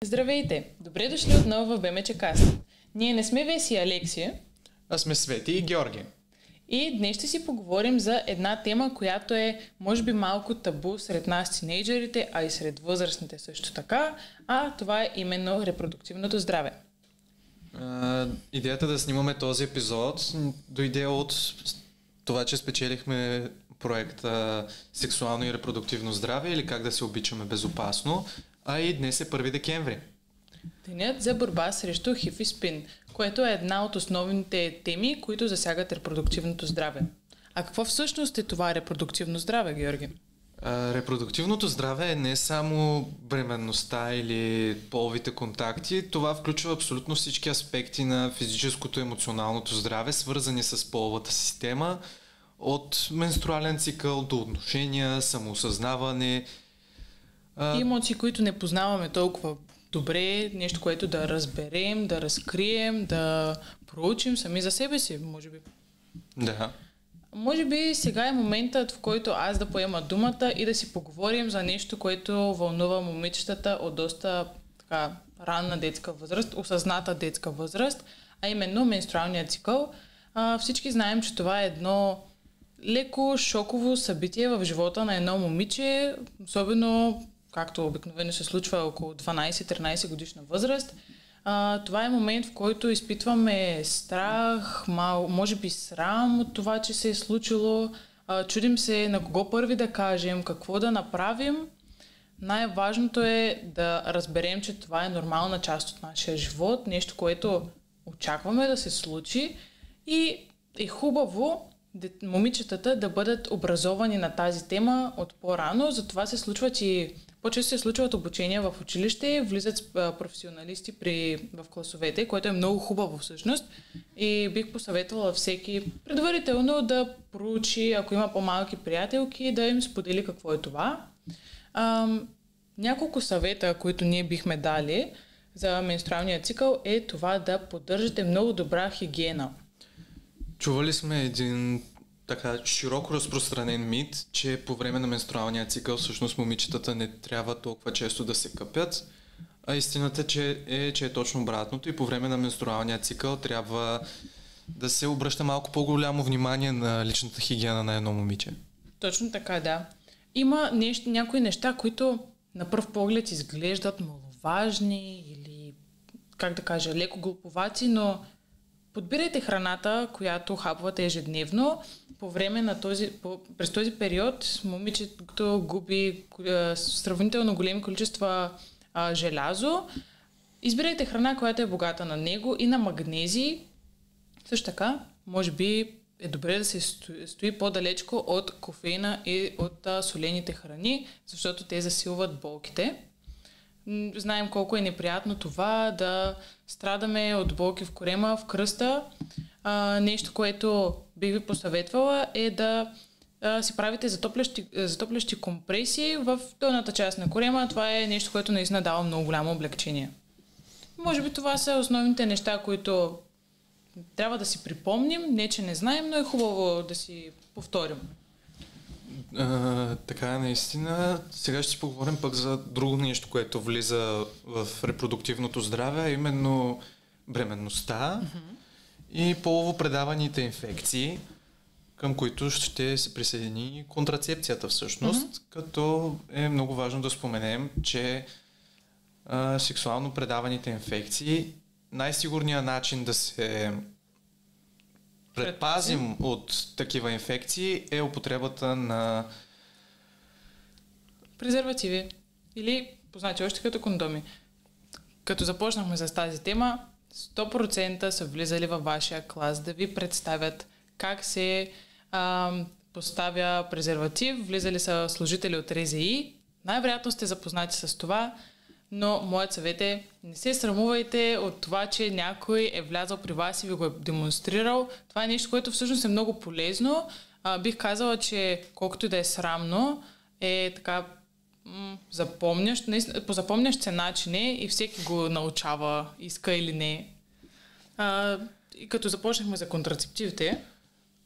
Здравейте! Добре дошли отново в БМЧ Каст. Ние не сме Веси и Алексия. А сме Свети и Георги. И днес ще си поговорим за една тема, която е, може би, малко табу сред нас, тинейджерите, а и сред възрастните също така. А това е именно репродуктивното здраве. Идеята да снимаме този епизод дойде от това, че спечелихме проекта Сексуално и репродуктивно здраве или как да се обичаме безопасно, а и днес е 1 декември. Денят за борба срещу ХИВ и СПИН, което е една от основните теми, които засягат репродуктивното здраве. А какво всъщност е това репродуктивно здраве, Георги? Репродуктивното здраве е не само бременността или половите контакти, това включва абсолютно всички аспекти на физическото и емоционалното здраве, свързани с половата система, от менструален цикъл до отношения, самоосъзнаване. И емоции, които не познаваме толкова добре, нещо, което да разберем, да разкрием, да проучим сами за себе си, може би. Да. Може би сега е моментът, в който аз да поема думата и да си поговорим за нещо, което вълнува момичетата от доста така ранна детска възраст, осъзната детска възраст, а именно менструалния цикъл. Всички знаем, че това е едно леко шоково събитие в живота на едно момиче, особено както обикновено се случва около 12-13 годишна възраст. Това е момент, в който изпитваме страх, може би срам от това, че се е случило. Чудим се на кого първи да кажем, какво да направим. Най-важното е да разберем, че това е нормална част от нашия живот, нещо, което очакваме да се случи и е хубаво момичетата да бъдат образовани на тази тема от по-рано. Затова се случват и по-често се случват обучения в училище, влизат професионалисти в класовете, което е много хубаво всъщност. И бих посъветвала всеки предварително да проучи, ако има по-малки приятелки, да им сподели какво е това. Няколко съвета, които ние бихме дали за менструалния цикъл е това да поддържате много добра хигиена. Чували сме един така широко разпространен мит, че по време на менструалния цикъл всъщност момичетата не трябва толкова често да се къпят, а истината че е точно обратното и по време на менструалния цикъл трябва да се обръща малко по-голямо внимание на личната хигиена на едно момиче. Точно така, да. Има някои неща, които на пръв поглед изглеждат маловажни или, как да кажа, леко глуповати, но подбирайте храната, която хапвате ежедневно. По време на през този период момичето губи сравнително големи количества желязо. Избирайте храна, която е богата на него и на магнези. Също така, може би е добре да се стои по-далечко от кофеина и от солените храни, защото те засилват болките. Знаем колко е неприятно това да страдаме от болки в корема, в кръста. Нещо, което бих ви посъветвала е да си правите затоплящи компресии в долната част на корема. Това е нещо, което наистина дава много голямо облегчение. Може би това са основните неща, които трябва да си припомним. Не, че не знаем, но е хубаво да си повторим. Така наистина. Сега ще си поговорим пък за друго нещо, което влиза в репродуктивното здраве, а именно бременността и полово-предаваните инфекции, към които ще се присъедини контрацепцията всъщност, като е много важно да споменем, че сексуално предаваните инфекции, най-сигурният начин да се предпазим от такива инфекции е употребата на презервативи или познати още като кондоми. Като започнахме с тази тема, 100% са влизали във вашия клас да ви представят как се поставя презерватив. Влизали са служители от РЗИ. Най-вероятно сте запознати с това, но моят съвет е: не се срамувайте от това, че някой е влязъл при вас и ви го е демонстрирал. Това е нещо, което всъщност е много полезно. Бих казала, че колкото и да е срамно, е така по запомнящ се начин и всеки го научава, иска или не. И като започнахме за контрацептивите.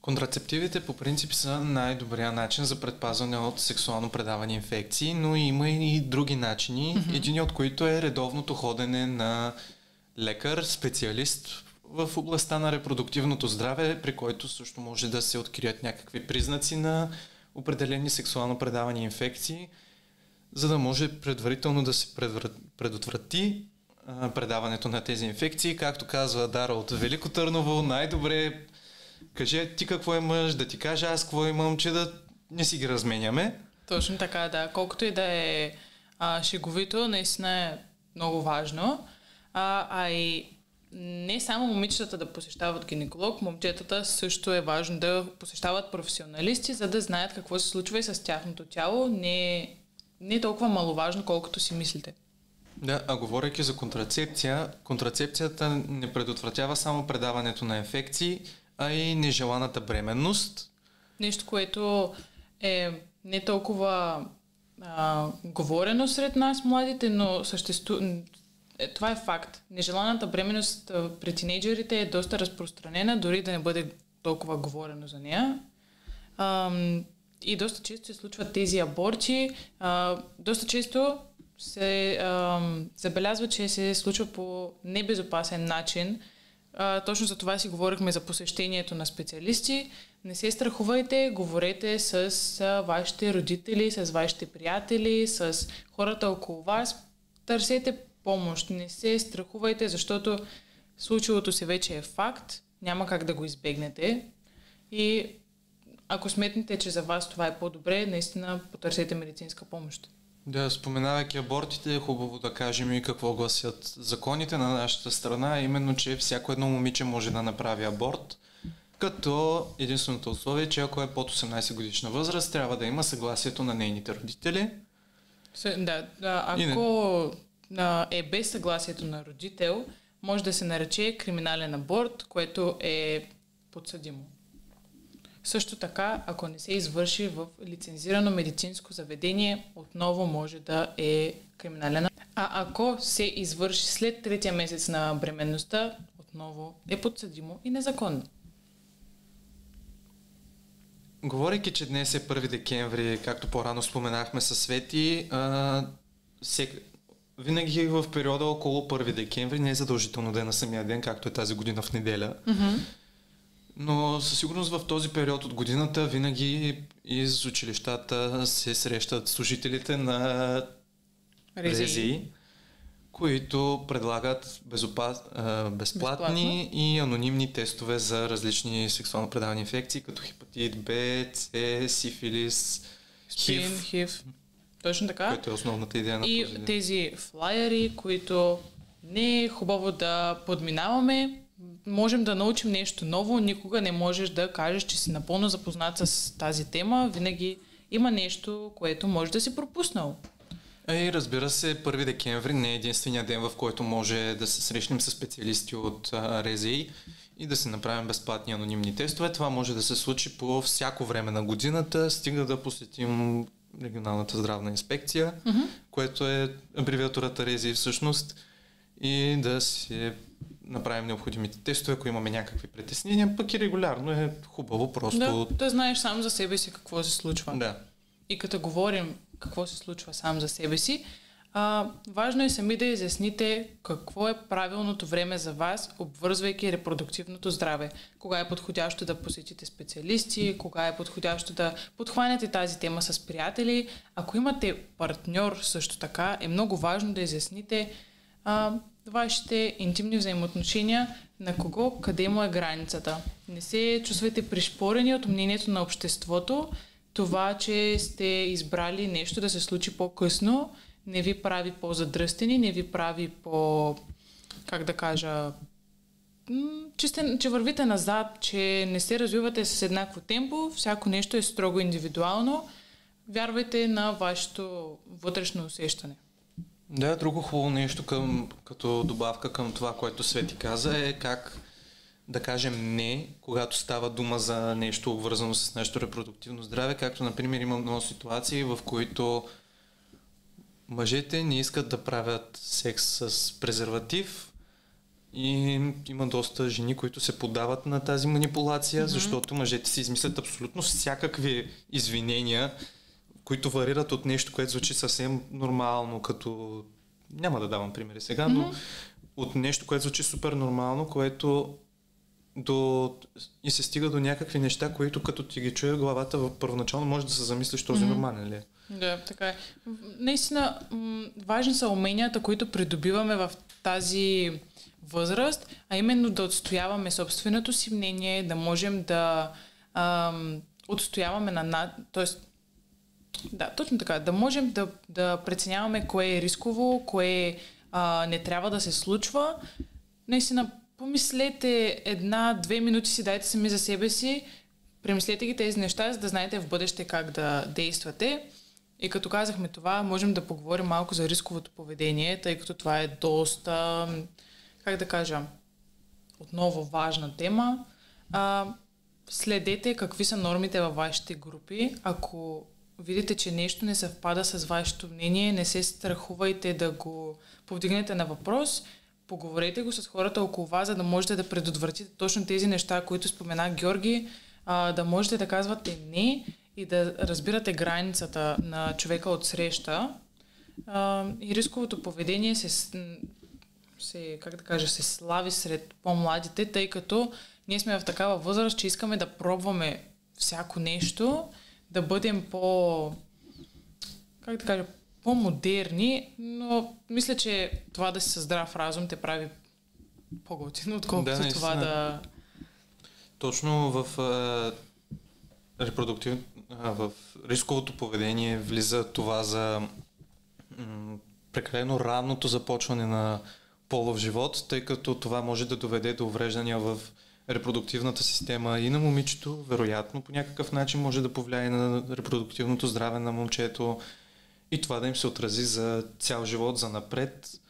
Контрацептивите по принцип са най-добрия начин за предпазване от сексуално предавани инфекции, но има и други начини, един от които е редовното ходене на лекар, специалист в областта на репродуктивното здраве, при който също може да се открият някакви признаци на определени сексуално предавани инфекции, за да може предварително да се предотврати предаването на тези инфекции. Както казва Дара от Велико Търново, най-добре кажи ти какво имаш, да ти кажа аз какво имам, че да не си ги разменяме. Точно така, да. Колкото и да е шеговито, наистина е много важно. И не само момичетата да посещават гинеколог, момчетата също е важно да посещават професионалисти, за да знаят какво се случва и с тяхното тяло. Не е толкова маловажно, колкото си мислите. Да, а говорейки за контрацепция, контрацепцията не предотвратява само предаването на инфекции, а и нежеланата бременност. Нещо, което е не толкова говорено сред нас, младите, но това е факт. Нежеланата бременност при тинейджерите е доста разпространена, дори да не бъде толкова говорено за нея. И доста често се случват тези аборти. Доста често се забелязва, че се случва по небезопасен начин. Точно за това си говорихме за посещението на специалисти. Не се страхувайте, говорете с вашите родители, с вашите приятели, с хората около вас. Търсете помощ, не се страхувайте, защото случилото се вече е факт, няма как да го избегнете. И ако сметнете, че за вас това е по-добре, наистина потърсете медицинска помощ. Да, споменавайки абортите, е хубаво да кажем и какво гласят законите на нашата страна, именно, че всяко едно момиче може да направи аборт, като единственото условие, че ако е под 18 годишна възраст, трябва да има съгласието на нейните родители. Ако е без съгласието на родител, може да се нарече криминален аборт, което е подсъдимо. Също така, ако не се извърши в лицензирано медицинско заведение, отново може да е криминален. А ако се извърши след 3-я месец на бременността, отново е подсъдимо и незаконно. Говорейки, че днес е 1 декември, както по-рано споменахме със Свети, винаги в периода около 1 декември, не е задължително да е на самия ден, както е тази година в неделя. Но със сигурност в този период от годината винаги из училищата се срещат служителите на РЗИ, които предлагат безплатни и анонимни тестове за различни сексуално предавани инфекции, като хепатит Б, С, сифилис, ХИВ. Точно така. Което е основната идея на този ден. И тези флайери, които не е хубаво да подминаваме, можем да научим нещо ново. Никога не можеш да кажеш, че си напълно запознат с тази тема. Винаги има нещо, което може да си пропуснал. И разбира се, 1 декември не е единствения ден, в който може да се срещнем с специалисти от РЗИ и да се направим безплатни анонимни тестове. Това може да се случи по всяко време на годината, стига да посетим регионалната здравна инспекция, което е абревиатурата РЗИ всъщност, и да си направим необходимите тестове, ако имаме някакви притеснения, пък и регулярно е хубаво просто... Да знаеш сам за себе си какво се случва. Да. И като говорим какво се случва сам за себе си, важно е сами да изясните какво е правилното време за вас, обвързвайки репродуктивното здраве. Кога е подходящо да посетите специалисти, кога е подходящо да подхванете тази тема с приятели. Ако имате партньор също така, е много важно да изясните вашите интимни взаимоотношения, на кого, къде му е границата. Не се чувствайте пришпорени от мнението на обществото. Това, че сте избрали нещо да се случи по-късно, не ви прави по-задръстени, не ви прави по... как да кажа... че вървите назад, че не се развивате с еднакво темпо, всяко нещо е строго индивидуално. Вярвайте на вашето вътрешно усещане. Да, друго хубаво нещо като добавка към това, което Свети каза, е как да кажем не, когато става дума за нещо обвързано с нашето репродуктивно здраве, както например има много ситуации, в които мъжете не искат да правят секс с презерватив, И има доста жени, които се подават на тази манипулация, защото мъжете си измислят абсолютно всякакви извинения, които варират от нещо, което звучи съвсем нормално, като... Няма да давам примери сега, но от нещо, което звучи супер нормално, което и се стига до някакви неща, които като ти ги чуе главата първоначално може да се замислиш този нормален ли е. Да, така е. Наистина, важни са уменията, които придобиваме в тази възраст, а именно да отстояваме собственото си мнение, да можем да отстояваме тоест, да, точно така, да можем да преценяваме кое е рисково, кое не трябва да се случва. Наистина, помислете 1-2 минути си, дайте сами за себе си, премислете ги тези неща, за да знаете в бъдеще как да действате. И като казахме това, можем да поговорим малко за рисковото поведение, тъй като това е доста, как да кажа, отново важна тема. Следете какви са нормите във вашите групи. Ако видите, че нещо не съвпада с вашето мнение, не се страхувайте да го повдигнете на въпрос. Поговорете го с хората около вас, за да можете да предотвратите точно тези неща, които спомена Георги, да можете да казвате не и да разбирате границата на човека от среща. И рисковото поведение се слави сред по-младите, тъй като ние сме в такава възраст, че искаме да пробваме всяко нещо, да бъдем по-модерни, но мисля, че това да си със здрав разум те прави по-готино, отколкото това да... Точно в в рисковото поведение влиза това за прекалено ранното започване на полов живот, тъй като това може да доведе до увреждания в репродуктивната система и на момичето, вероятно по някакъв начин може да повлияе на репродуктивното здраве на момчето и това да им се отрази за цял живот, за напред,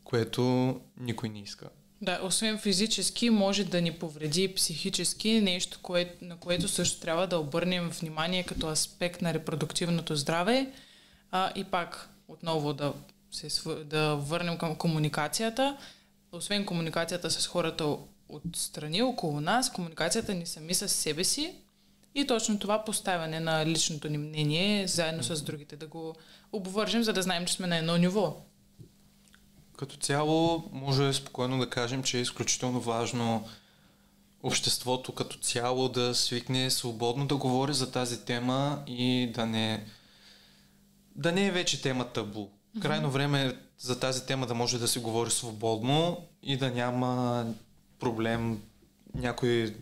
което никой не иска. Да, освен физически, може да ни повреди психически, нещо, на което също трябва да обърнем внимание като аспект на репродуктивното здраве. И пак, отново да върнем към комуникацията. Освен комуникацията с хората отстрани, около нас, комуникацията ни сами с себе си и точно това поставяне на личното ни мнение заедно с другите, да го обвържем, за да знаем, че сме на едно ниво. Като цяло, може спокойно да кажем, че е изключително важно обществото като цяло да свикне свободно да говори за тази тема и да не е вече тема табу. Крайно време е за тази тема да може да се говори свободно и да няма проблем някои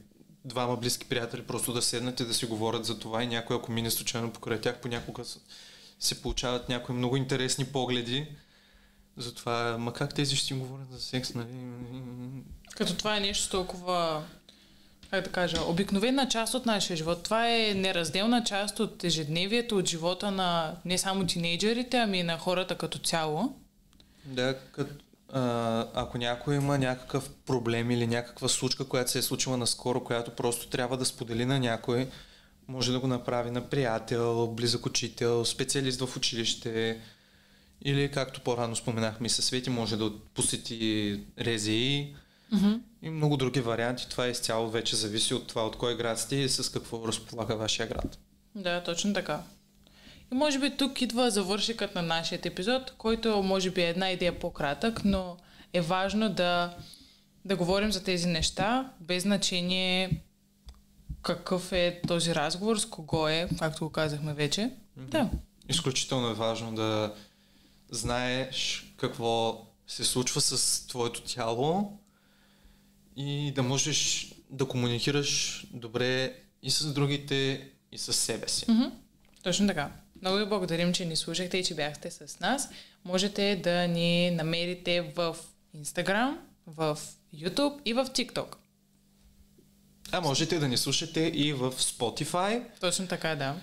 двама близки приятели просто да седнат и да си говорят за това и някой, ако мине случайно покрай тях, понякога се получават някои много интересни погледи. Затова, как тези ще си говорят за секс, нали? Като това е нещо толкова, обикновена част от нашия живот. Това е неразделна част от ежедневието, от живота на не само тинейджерите, ами на хората като цяло. Да, ако някой има някакъв проблем или някаква случка, която се е случила наскоро, която просто трябва да сподели на някой, може да го направи на приятел, близък учител, специалист в училище или както по-рано споменахме и със Свети, може да посети РЗИ и много други варианти. Това изцяло вече зависи от това, от кой град сте и с какво разполага вашия град. Да, точно така. И може би тук идва завършикът на нашия епизод, който може би е една идея по-кратък, но е важно да говорим за тези неща, без значение какъв е този разговор, с кого е, както го казахме вече. Да. Изключително е важно да знаеш какво се случва с твоето тяло и да можеш да комуникираш добре и с другите, и с себе си. Точно така. Много ви благодарим, че ни слушахте и че бяхте с нас. Можете да ни намерите в Instagram, в YouTube и в TikTok. А можете да ни слушате и в Spotify. Точно така, да.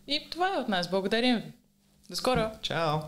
И това е от нас. Благодарим ви. До скоро! Чао!